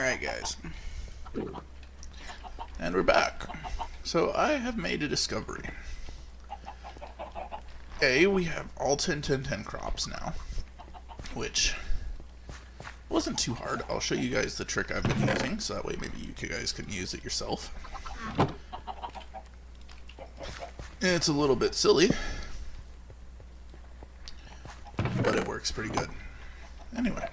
Alright guys, and we're back. So I have made a discovery. We have all 10-10-10 crops now, which wasn't too hard. I'll show you guys the trick I've been using, so that way maybe you guys can use it yourself. It's a little bit silly, but it works pretty good. Anyway,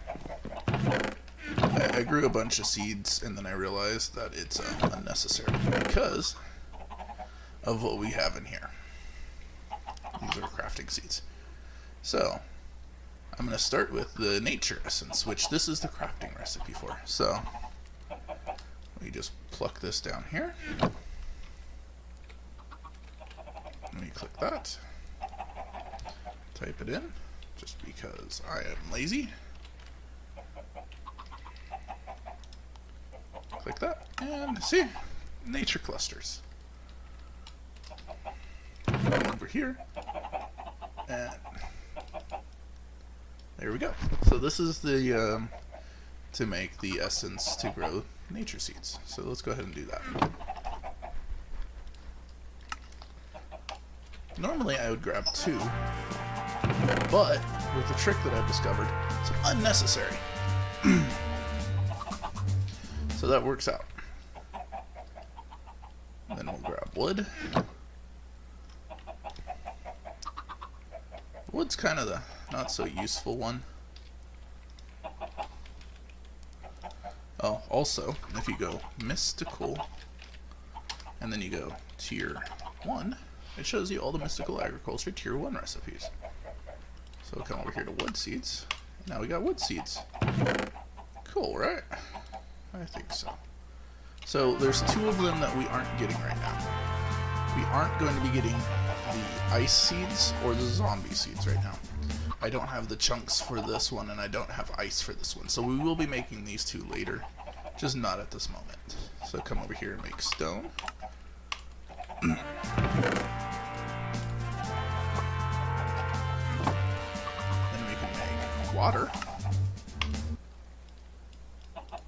I grew a bunch of seeds, and then I realized that it's unnecessary because of what we have in here. These are crafting seeds. So, I'm going to start with the nature essence, which this is the crafting recipe for. So, we just pluck this down here. Let me click that. Type it in, just because I am lazy. Click that, and see, nature clusters. Come over here, and there we go. So this is the to make the essence to grow nature seeds. So let's go ahead and do that. Normally I would grab 2, but with the trick that I've discovered, it's unnecessary. So that works out. Then we'll grab wood. Wood's kind of the not so useful one. Oh, also, if you go mystical, and then you go tier 1, it shows you all the mystical agriculture tier 1 recipes. So we'll come over here to wood seeds. Now we got wood seeds. Cool, right? I think so. So there's 2 of them that we aren't getting right now. We aren't going to be getting the ice seeds or the zombie seeds right now. I don't have the chunks for this one, and I don't have ice for this one. So we will be making these 2 later, just not at this moment. So come over here and make stone. Then we can make water.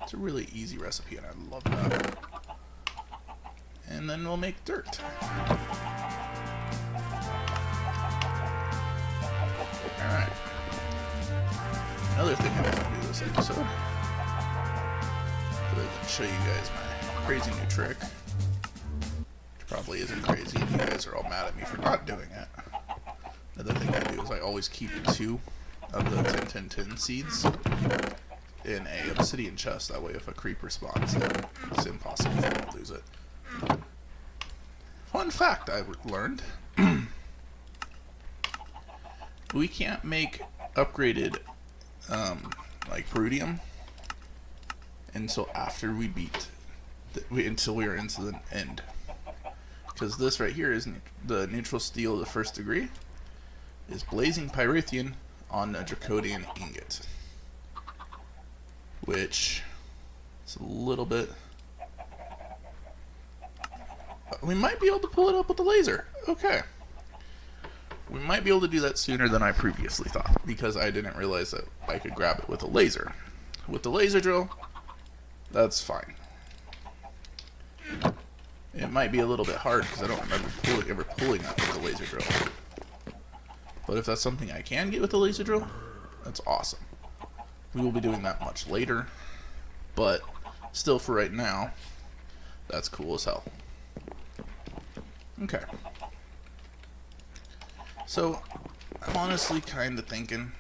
It's a really easy recipe, and I love that. And then we'll make dirt. Alright. Another thing I want to do this episode, other than show you guys my crazy new trick, which probably isn't crazy, and you guys are all mad at me for not doing it. Another thing I do is I always keep 2 of the 10-10-10 seeds in a obsidian chest. That way if a creeper spawns in, it's impossible for me to lose it. Fun fact I learned. We can't make upgraded like Perudium until after we beat until we are into the end, because this right here is the neutral steel of the 1st degree is blazing pyrithian on a draconian ingot, which is a little bit. We might be able to pull it up with the laser. Okay. We might be able to do that sooner than I previously thought, because I didn't realize that I could grab it with a laser. With the laser drill, that's fine. It might be a little bit hard because I don't remember ever pulling that with a laser drill. But if that's something I can get with a laser drill, that's awesome. We will be doing that much later, but still for right now, that's cool as hell. Okay. So, I'm honestly kind of thinking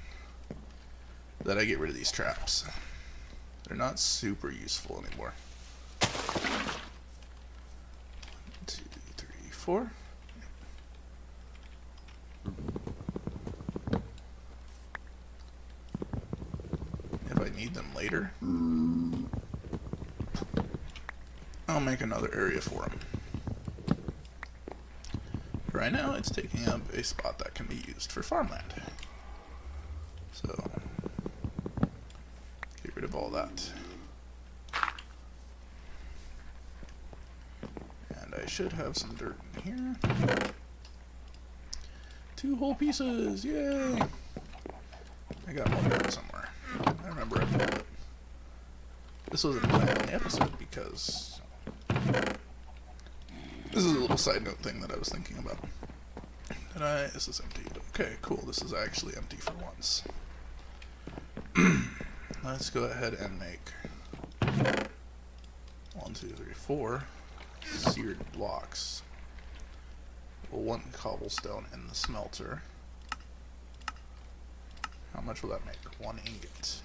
that I get rid of these traps. They're not super useful anymore. 1, 2, 3, 4. If I need them later, I'll make another area for them. Right now, it's taking up a spot that can be used for farmland. So, get rid of all that. And I should have some dirt in here. 2 whole pieces, yay! I got more dirt somewhere. I remember I pulled it. this wasn't planned on the episode because this is a little side note thing that I was thinking about. This is empty. Okay, cool. This is actually empty for once. Let's go ahead and make 1, 2, 3, 4 seared blocks. Well, 1 cobblestone in the smelter. How much will that make? 1 ingot.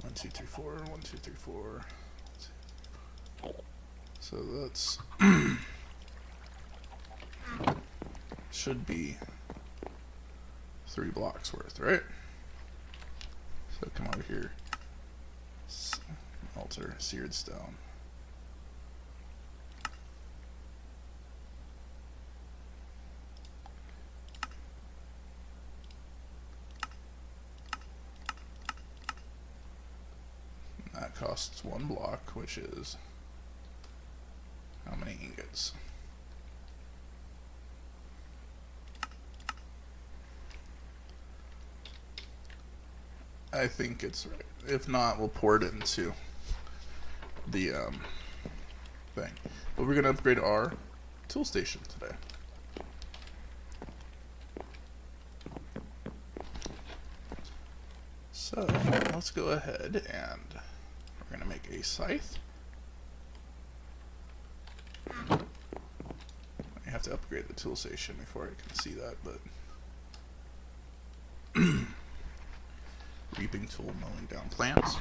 1, 2, 3, 4. 1, 2, 3, 4. So that's should be 3 blocks worth, right? So come over here. Smelter, seared stone. And that costs 1 block, which is how many ingots? I think it's right. If not, we'll pour it into the thing. But we're gonna upgrade our tool station today. So let's go ahead and we're gonna make a scythe. I have to upgrade the tool station before I can see that, but reaping tool, mowing down plants.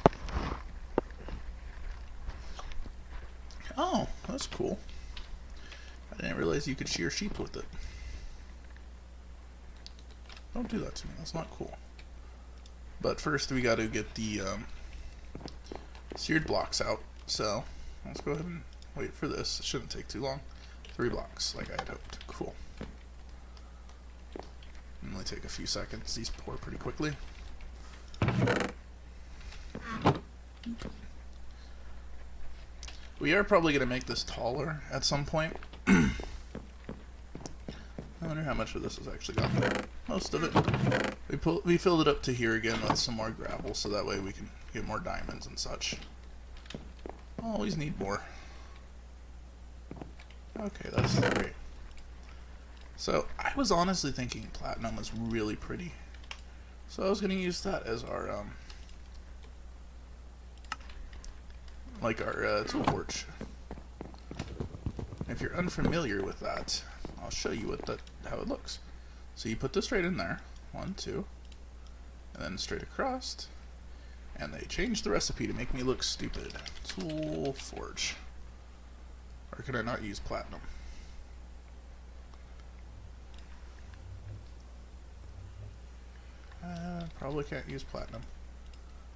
Oh, that's cool. I didn't realize you could shear sheep with it. Don't do that to me, that's not cool. But first we gotta get the seared blocks out, so let's go ahead and wait for this. It shouldn't take too long. 3 blocks, like I had hoped. Cool. Only take a few seconds. These pour pretty quickly. We are probably going to make this taller at some point. I wonder how much of this has actually got there. Most of it. We filled it up to here again with some more gravel, so that way we can get more diamonds and such. Always need more. Okay, that's great. So, I was honestly thinking platinum was really pretty. So I was going to use that as our, tool forge. If you're unfamiliar with that, I'll show you how it looks. So you put this right in there. 1, 2. And then straight across. And they changed the recipe to make me look stupid. Tool forge. Or can I not use platinum? Probably can't use platinum.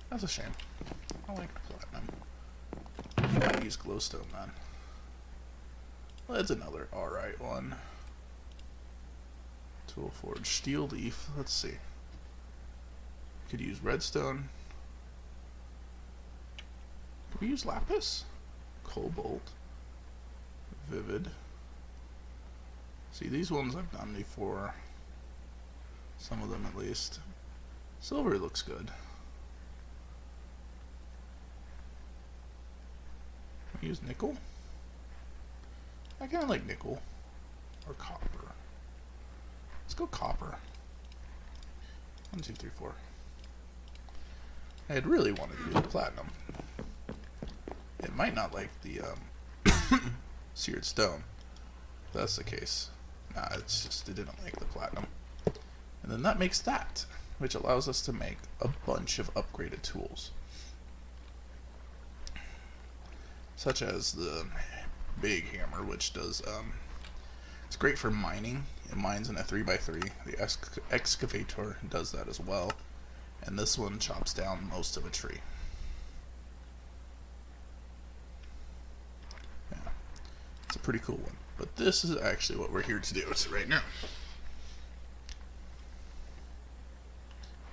That's a shame. I like platinum. I might use glowstone then. Well, that's another alright one. Tool forge. Steel leaf. Let's see. Could use redstone. Could we use lapis? Cobalt. Vivid. See, these ones I've done before. Some of them at least. Silver looks good. Can we use nickel? I kind of like nickel. Or copper. Let's go copper. 1, 2, 3, 4. I had really wanted to do platinum. It might not like the seared stone. If that's the case. Nah, it's just it didn't like the platinum. And then that makes that, which allows us to make a bunch of upgraded tools. Such as the big hammer, which does, it's great for mining. It mines in a 3x3. The excavator does that as well. And this one chops down most of a tree. Yeah, it's a pretty cool one. But this is actually what we're here to do right now.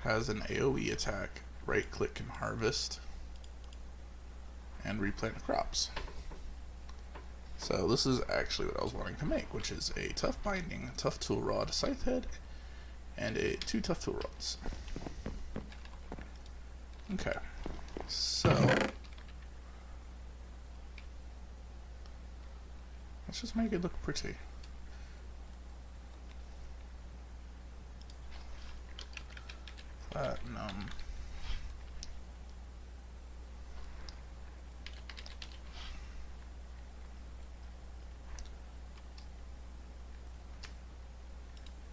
Has an AoE attack, right click and harvest, and replant crops. So this is actually what I was wanting to make, which is a tough binding, tough tool rod, scythe head, and 2 tough tool rods. Okay, so let's just make it look pretty. Platinum.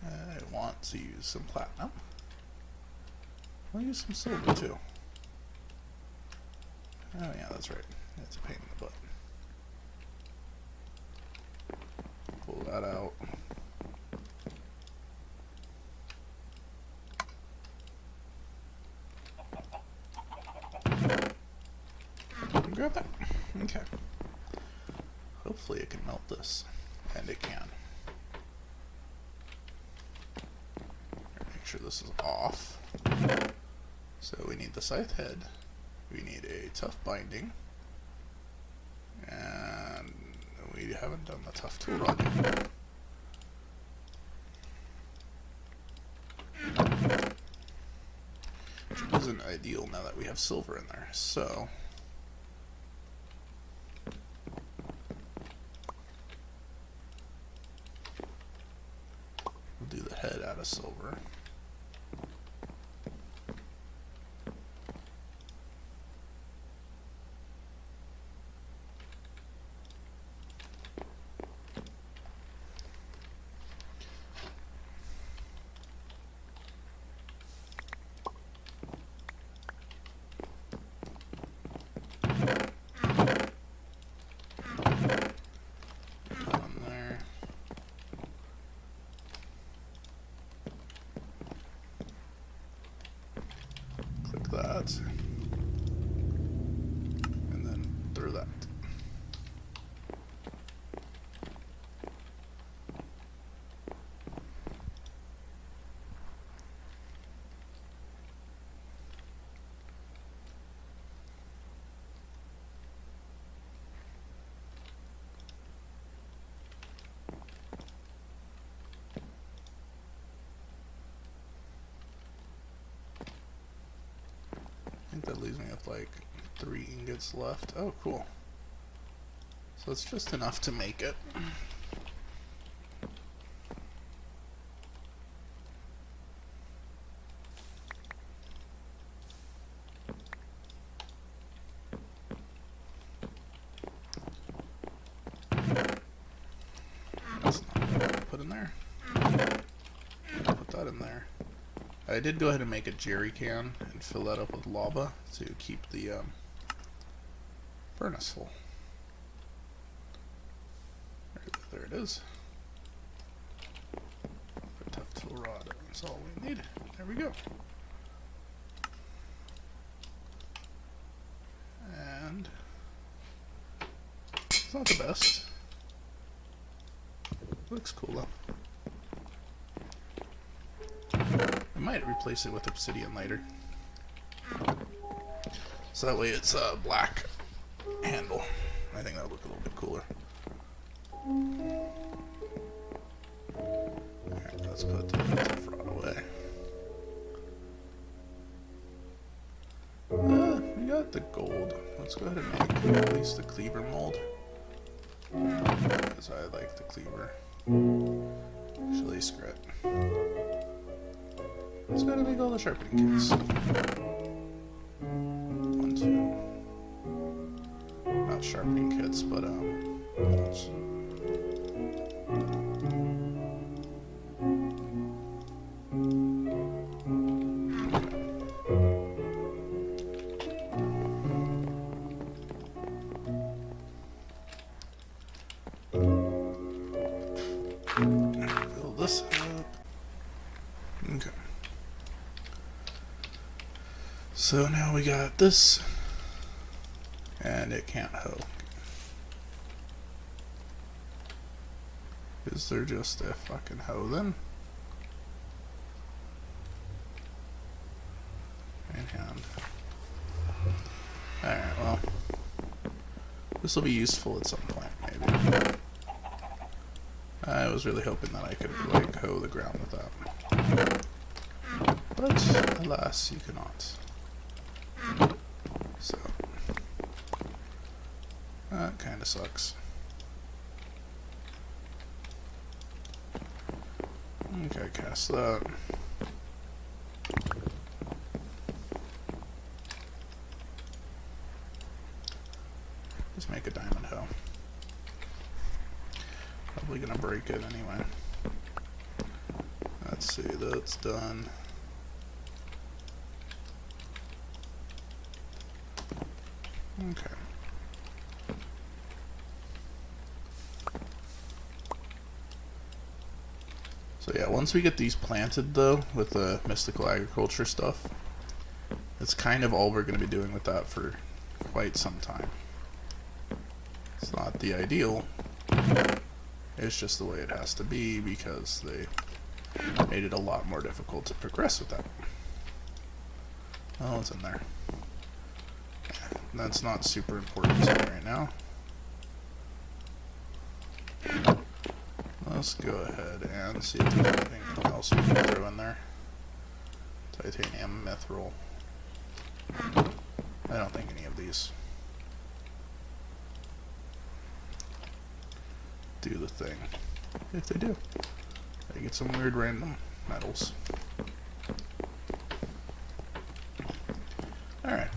I want to use some platinum. I'll use some silver too. Oh yeah, that's right. It's a pain in the butt. Pull that out. Grab that. Okay. Hopefully it can melt this. And it can. Make sure this is off. So we need the scythe head. We need a tough binding. And we haven't done the tough tool rod yet. Which isn't ideal now that we have silver in there. So we'll do the head out of silver. That, and then through that. I think that leaves me with like 3 ingots left. Oh, cool. So it's just enough to make it. That's not what I put in there. Put that in there. I did go ahead and make a jerry can and fill that up with lava to keep the furnace full. There it is. A tough tool rod, that's all we need. There we go. And it's not the best. Looks cool though. I might replace it with obsidian later. So that way it's a black handle. I think that'll look a little bit cooler. Alright, let's put the tough rod away. We got the gold. Let's go ahead and make at least the cleaver mold. Because I like the cleaver. Actually, screw it. Let's go to make all the sharpening kits. 1, 2. Not sharpening kits, but molds. Fill this up. Okay. So now we got this, and it can't hoe. Is there just a fucking hoe then? In hand. Alright, well. This will be useful at some point, maybe. I was really hoping that I could, like, hoe the ground with that. But alas, you cannot. So that kind of sucks. Okay, cast that. Just make a diamond hoe. Probably gonna break it anyway. Let's see, that's done. Okay. So yeah, once we get these planted though, with the mystical agriculture stuff, that's kind of all we're going to be doing with that for quite some time. It's not the ideal, it's just the way it has to be because they made it a lot more difficult to progress with that. Oh, it's in there. That's not super important to me right now. Let's go ahead and see if there's anything else we can throw in there. Titanium, mithril. I don't think any of these do the thing. If they do, I get some weird random metals. Alright.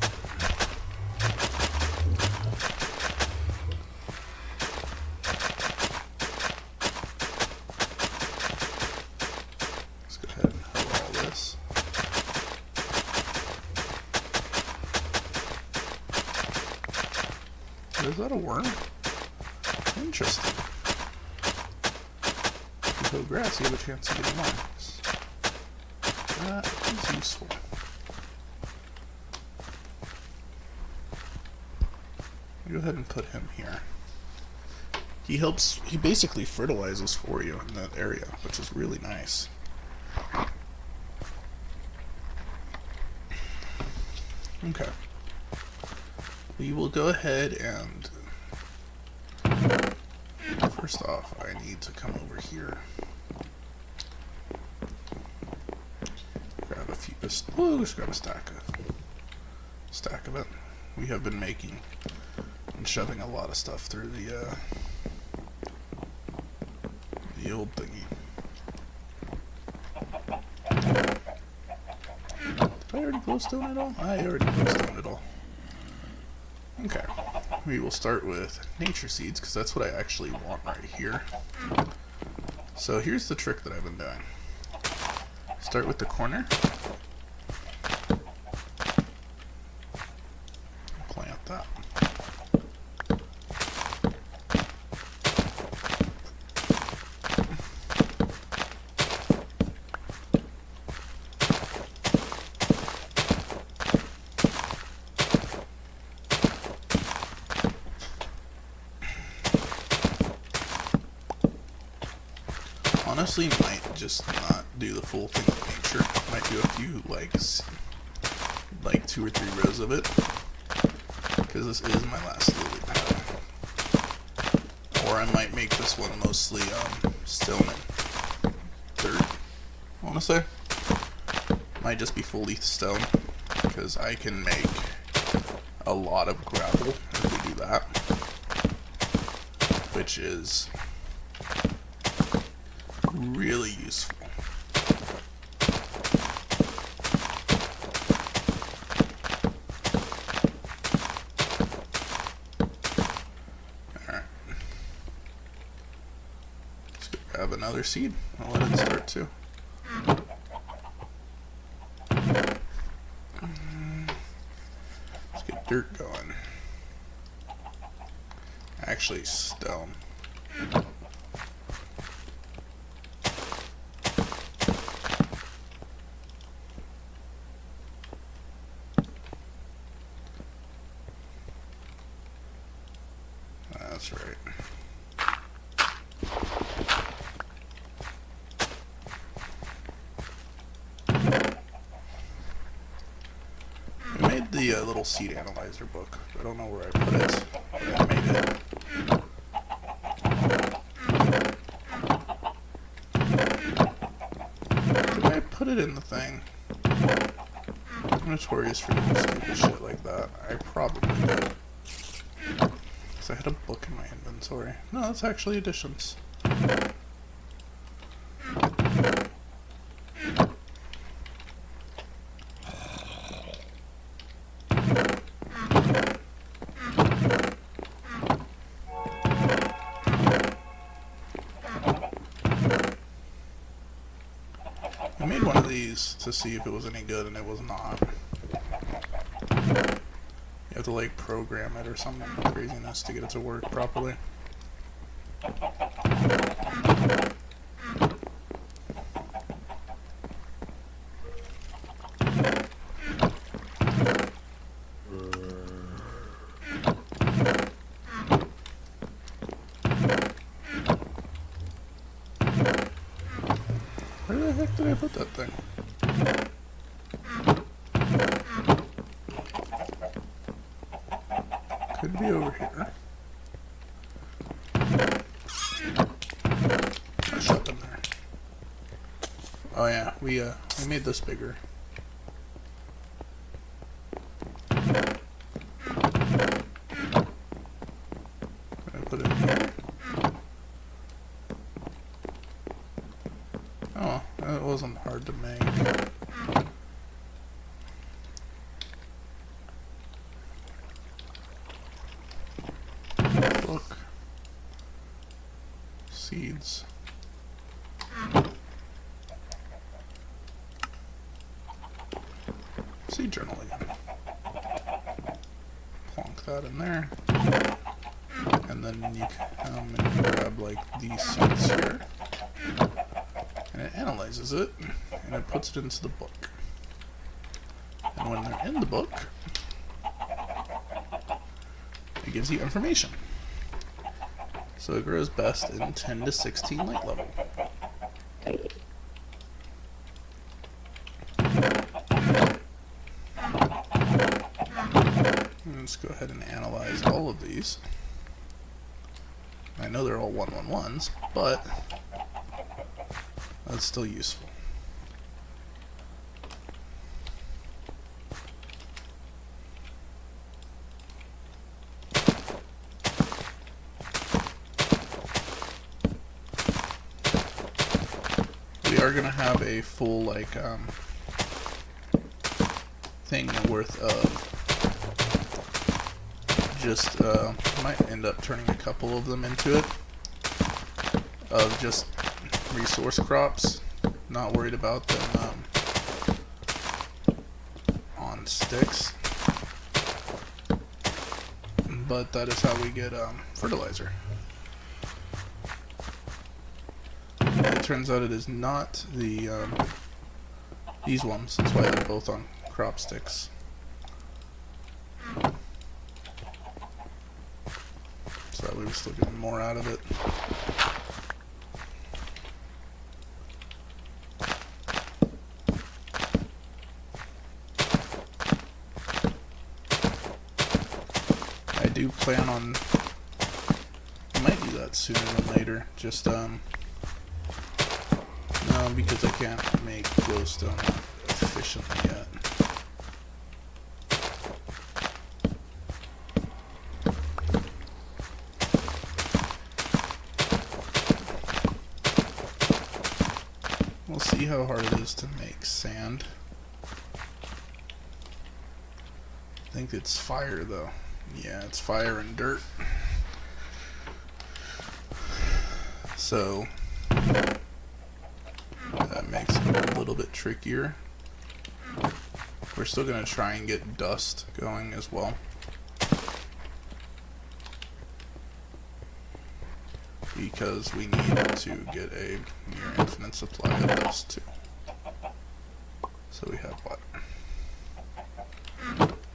Let's go ahead and hoe all this. Is that a worm? Interesting. If you hoe grass, you have a chance of getting worms. That is useful. Go ahead and put him here. He basically fertilizes for you in that area, which is really nice. Okay. We will go ahead and first off, I need to come over here. Grab a few, just grab a stack of it. We have been making and shoving a lot of stuff through the old thingy. Did I already glowstone it all? I already glowstone it all. Okay. We will start with nature seeds, because that's what I actually want right here. So here's the trick that I've been doing. Start with the corner. Plant that. Honestly, might just not do the full thing of nature. Might do a few like 2 or 3 rows of it, because this is my last lily pad. Or I might make this one mostly stone and dirt. I want to say might just be fully stone, because I can make a lot of gravel if we do that, which is really useful. Alright. Let's go grab another seed. I'll let it start too. Let's get dirt going. Actually, stone. That's right. I made the little seed analyzer book. I don't know where I put it, but I made it. Did I put it in the thing? notorious for doing stupid shit like that. I probably did. Because I had a book in my inventory. No, that's actually additions. I made one of these to see if it was any good, and it was not. You have to like program it or some craziness to get it to work properly. Where the heck did I put that thing? Could be over here. I shot them there. Oh yeah, we made this bigger. Can I put it here? Oh, that wasn't hard to make. Book. Seeds. Seed journal again. Plonk that in there. And then you come and grab like these seeds here. And it analyzes it, and it puts it into the book. And when they're in the book, it gives you information. So it grows best in 10 to 16 light level. Let's go ahead and analyze all of these. I know they're all 111s, but that's still useful. We are gonna have a full like thing worth of just might end up turning a couple of them into it, of just resource crops. Not worried about them on sticks, but that is how we get fertilizer. It turns out it is not the these ones. That's why they're both on crop sticks. So that way we're still getting more out of it. I do plan on, I might do that sooner than later, just no, because I can't make glowstone efficiently yet. We'll see how hard it is to make sand. I think it's fire though. Yeah, it's fire and dirt. So that makes it a little bit trickier. We're still going to try and get dust going as well. Because we need to get a near infinite supply of dust too. So we have what?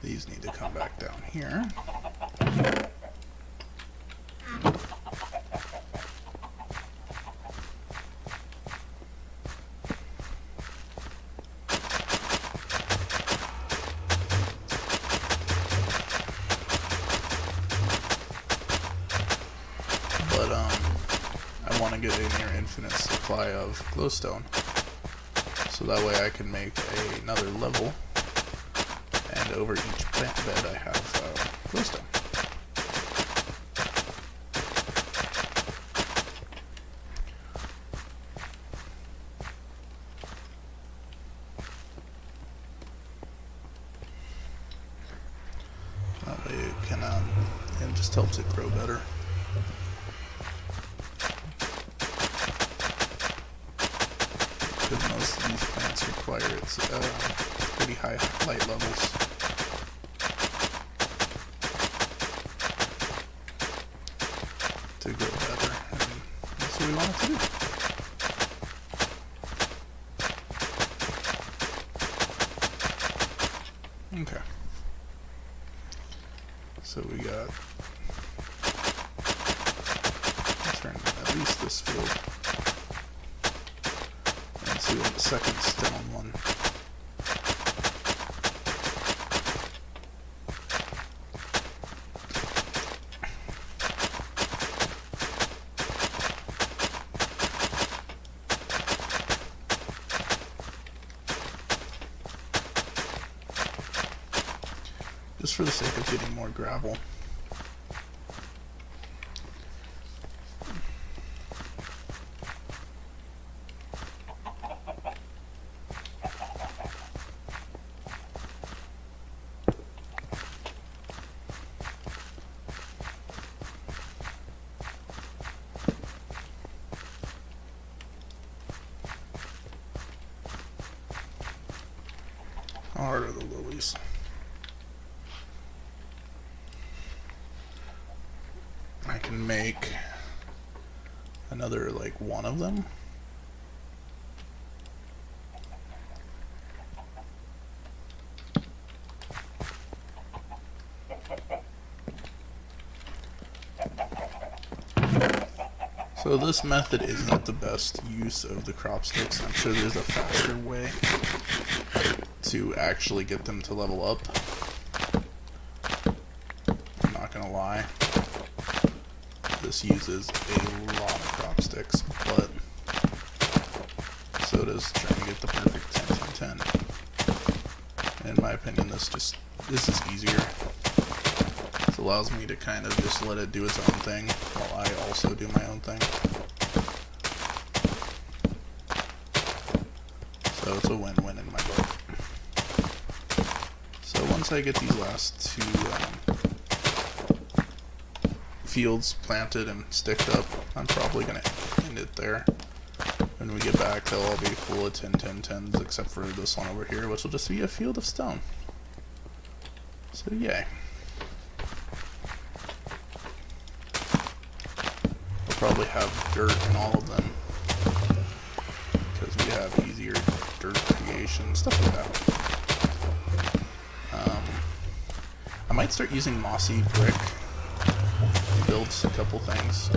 These need to come back down here. But I want to get a near infinite supply of glowstone, so that way I can make another level over each plant bed I have glowstone. That way it can, it just helps it grow better. Because most of these plants require its pretty high light levels. To grow better, and that's what we want it to do. Okay. So we got, let's turn at least this field. And see what the second stone one. Just for the sake of getting more gravel. How hard are the lilies? I can make another, like, one of them. So this method isn't the best use of the crop sticks. I'm sure there's a faster way to actually get them to level up. I'm not gonna lie. This uses a lot of crop sticks, but so does trying to get the perfect 10-10-10. In my opinion, this is easier. This allows me to kind of just let it do its own thing while I also do my own thing. So it's a win-win in my book. So once I get these last two fields planted and sticked up, I'm probably going to end it there. When we get back, they'll all be full of 10-10-10s except for this one over here, which will just be a field of stone. So yay. We'll probably have dirt in all of them because we have easier dirt creation, stuff like that. I might start using mossy brick to build a couple things,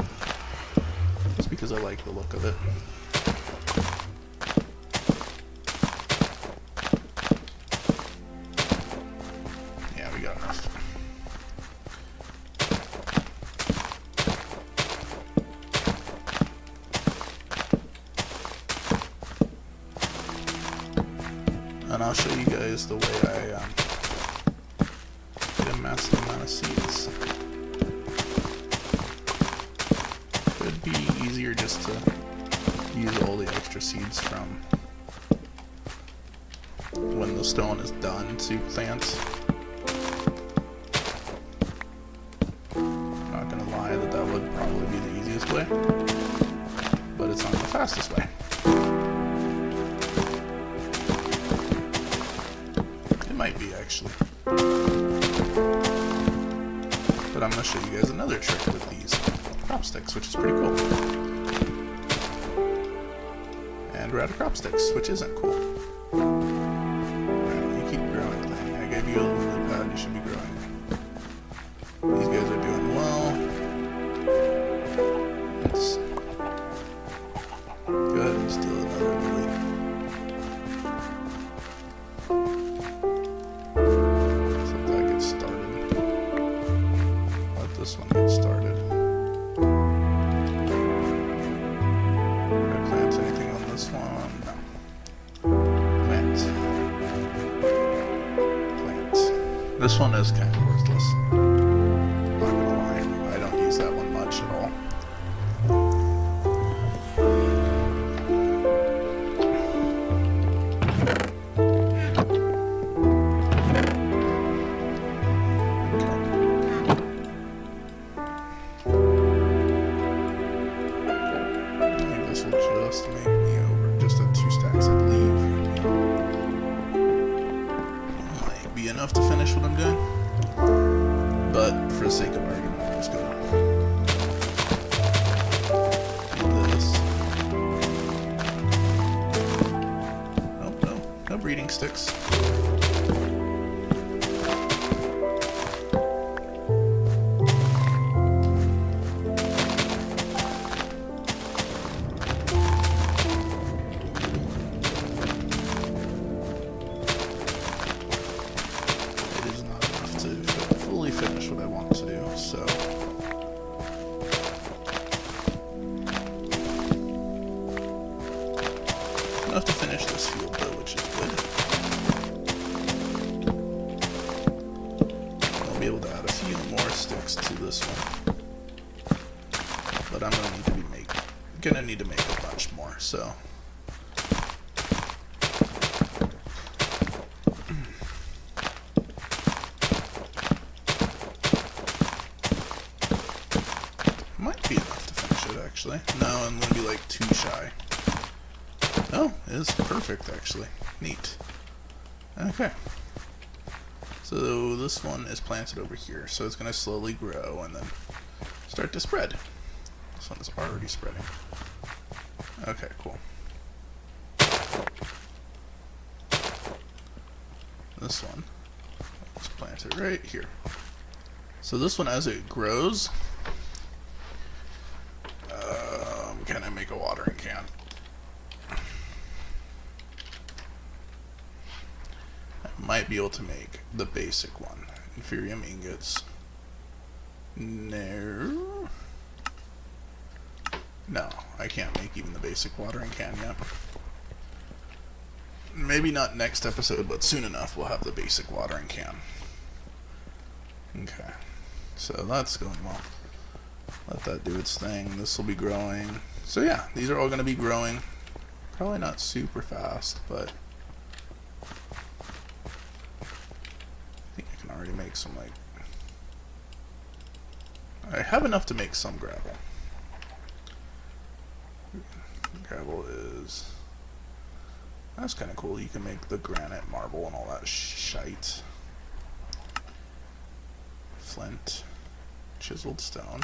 just because I like the look of it. Yeah, we got enough. And I'll show you guys the way I get a massive amount of seeds. Could be easier just to use all the extra seeds from when the stone is done to plant. I'm not gonna lie that would probably be the easiest way, but it's not the fastest way. Might be actually, but I'm going to show you guys another trick with these crop sticks, which is pretty cool. And we're out of crop sticks, which isn't cool. Right, you keep growing, thing. I gave you a little lily pad, you should be growing. These guys are doing well. Let's go ahead and steal another lily. This one gets started. Did I plant anything on this one? No. Plant. Plant. This one is kind of worthless. Not gonna lie, I don't use that one much at all. Enough to finish what I'm doing, but for the sake of argument, I'm just gonna do this. Nope, no breeding sticks. Finish what I want to do, so enough to finish this field though, which is good. I'll be able to add a few more sticks to this one, but I'm gonna need to make a bunch more, so might be enough to finish it, actually. No, I'm going to be like too shy. Oh, it's perfect, actually. Neat. Okay. So this one is planted over here, so it's going to slowly grow and then start to spread. This one is already spreading. Okay, cool. This one is planted right here. So this one, as it grows, can I make a watering can? I might be able to make the basic one. Inferium ingots. No. No, I can't make even the basic watering can yet. Maybe not next episode, but soon enough we'll have the basic watering can. Okay. So that's going well. Let that do its thing. This will be growing. So yeah, these are all going to be growing. Probably not super fast, but I think I can already make some, like, I have enough to make some gravel. Gravel is, that's kind of cool. You can make the granite, marble, and all that shite. Flint, chiseled stone.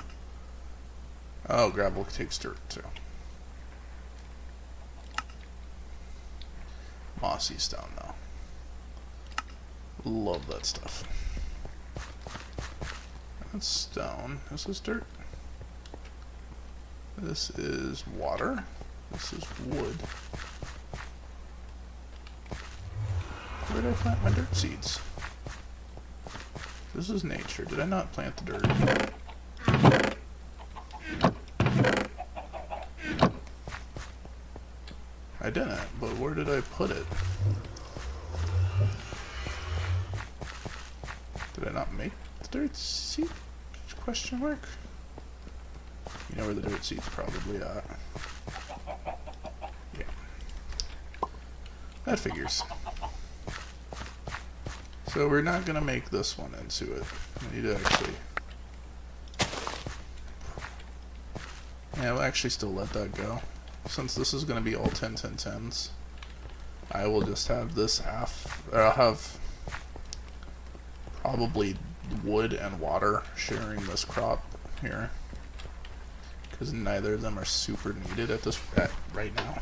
Oh, gravel takes dirt too. Mossy stone though. Love that stuff. That's stone. This is dirt. This is water. This is wood. Where did I plant my dirt seeds? This is nature. Did I not plant the dirt? I didn't, but where did I put it? Did I not make the dirt seed? Question mark? You know where the dirt seed's probably at. Yeah. That figures. So we're not gonna make this one into it. I need to actually... Yeah, we'll actually still let that go. Since this is going to be all 10, 10, 10s, I will just have this half, or I'll have probably wood and water sharing this crop here, because neither of them are super needed at right now,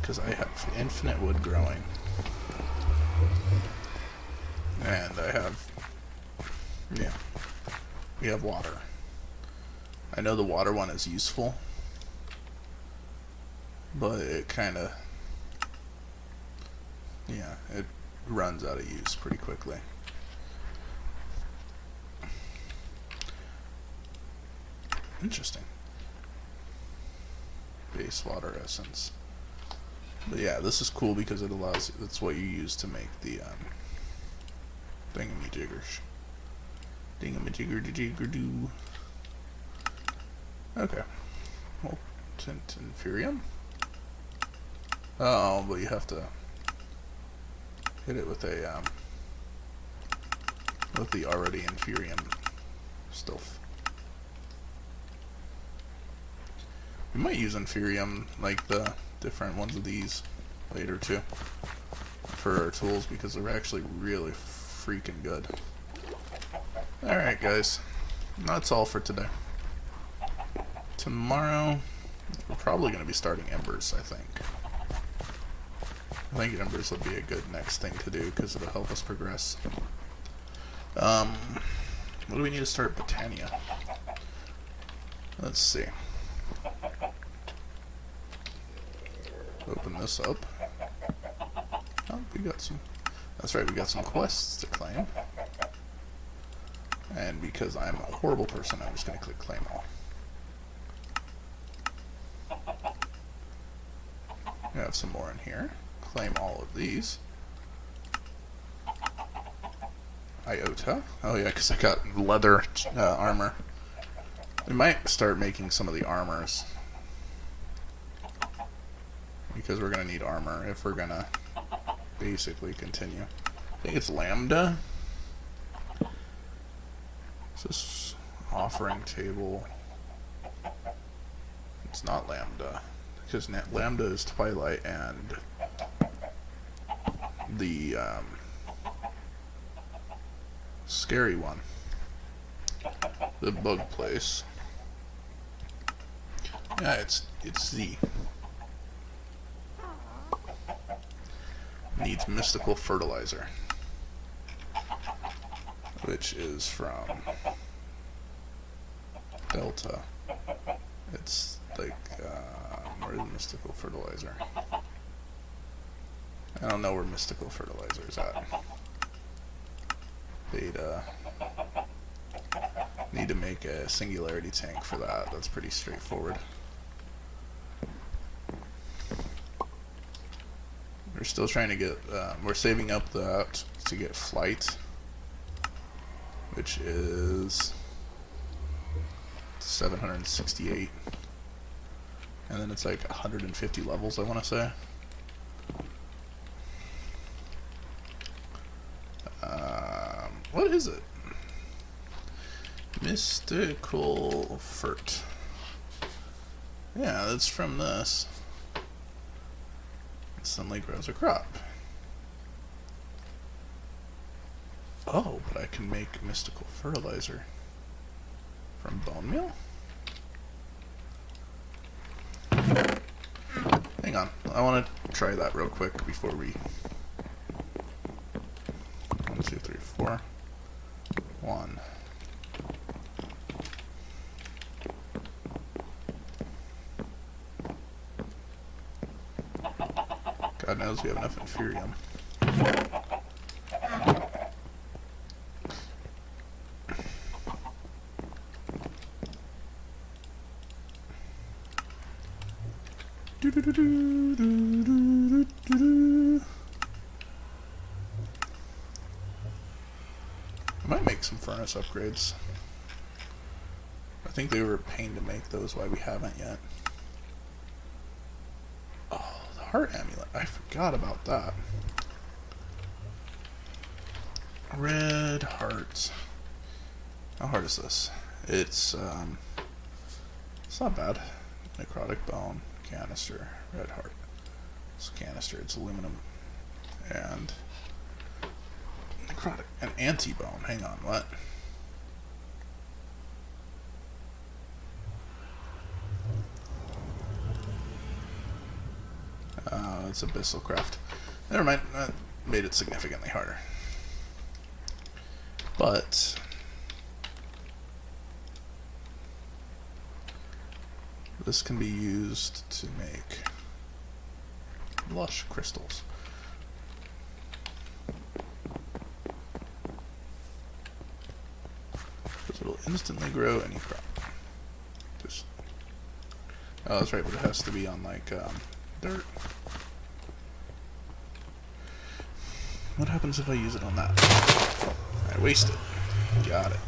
because I have infinite wood growing, and I have, yeah, we have water. I know the water one is useful, but it kind of, yeah, it runs out of use pretty quickly. Interesting. Base water essence. But yeah, this is cool because it allows, that's what you use to make the Thingamajigger. Dingamajigger-jigger-doo. Okay. Molten Inferium. Oh, but you have to hit it with a with the already Inferium stuff. We might use Inferium, like the different ones of these, later too, for our tools, because they're actually really freaking good. Alright guys, that's all for today. Tomorrow, we're probably going to be starting Embers, I think. I think Embers will be a good next thing to do, because it'll help us progress. What do we need to start Botania? Let's see. Open this up. Oh, we got some. That's right, we got some quests to claim. And because I'm a horrible person, I'm just going to click claim all. We have some more in here. Claim all of these. Iota. Oh yeah, because I got leather armor. We might start making some of the armors, because we're going to need armor if we're going to basically continue. I think it's Lambda. Is this offering table? It's not Lambda, because Lambda is Twilight and the scary one, the bug place. Yeah, it's Z. Needs mystical fertilizer, which is from Delta. It's like where's mystical fertilizer? I don't know where mystical fertilizer is at. Beta. Need to make a singularity tank for that. That's pretty straightforward. We're still trying to get, we're saving up that to get flight, which is 768. And then it's like 150 levels, I want to say. What is it? Mystical Fert. Yeah, that's from this. It suddenly grows a crop. Oh, but I can make mystical fertilizer from bone meal? Hang on, I want to try that real quick before we... 1, 2, 3, 4. 1. God knows we have enough Inferium. I might make some furnace upgrades. I think they were a pain to make those, why we haven't yet. Oh, the heart amulet. I forgot about that. Red heart. How hard is this? It's not bad. Necrotic bone, canister, red heart. It's canister, it's aluminum. And necrotic, an anti-bone. Hang on, what? It's abyssal craft. Never mind, that made it significantly harder. But this can be used to make lush crystals. Because it'll instantly grow any crop. Just, oh, that's right, but it has to be on like dirt. What happens if I use it on that? I wasted. Got it.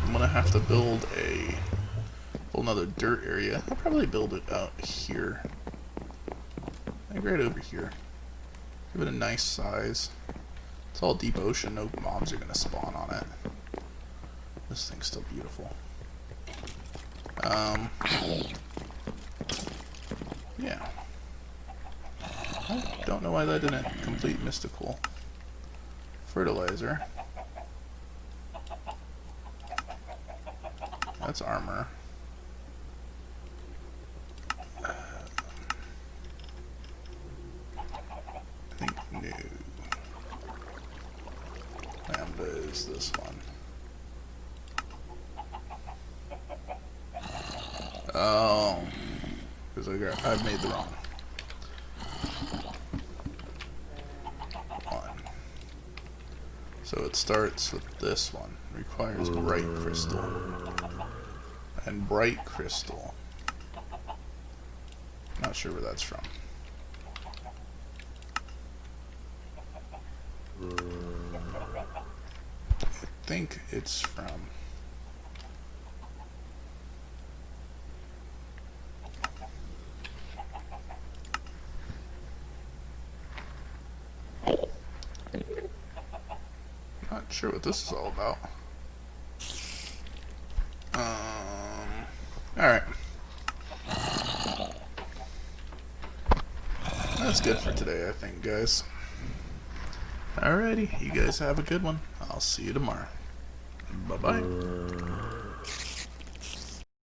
I'm gonna have to build a whole nother dirt area. I'll probably build it out here. Like right over here. Give it a nice size. It's all deep ocean, no mobs are gonna spawn on it. This thing's still beautiful. Yeah. I don't know why that didn't complete mystical. Fertilizer. That's armor. I think new. Lambda is this one. Oh, because I made the wrong one. So it starts with this one. Requires bright crystal. And bright crystal. Not sure where that's from. I think it's from... Not sure what this is all about. Alright. That's good for today, I think, guys. Alrighty, you guys have a good one. I'll see you tomorrow. Bye-bye.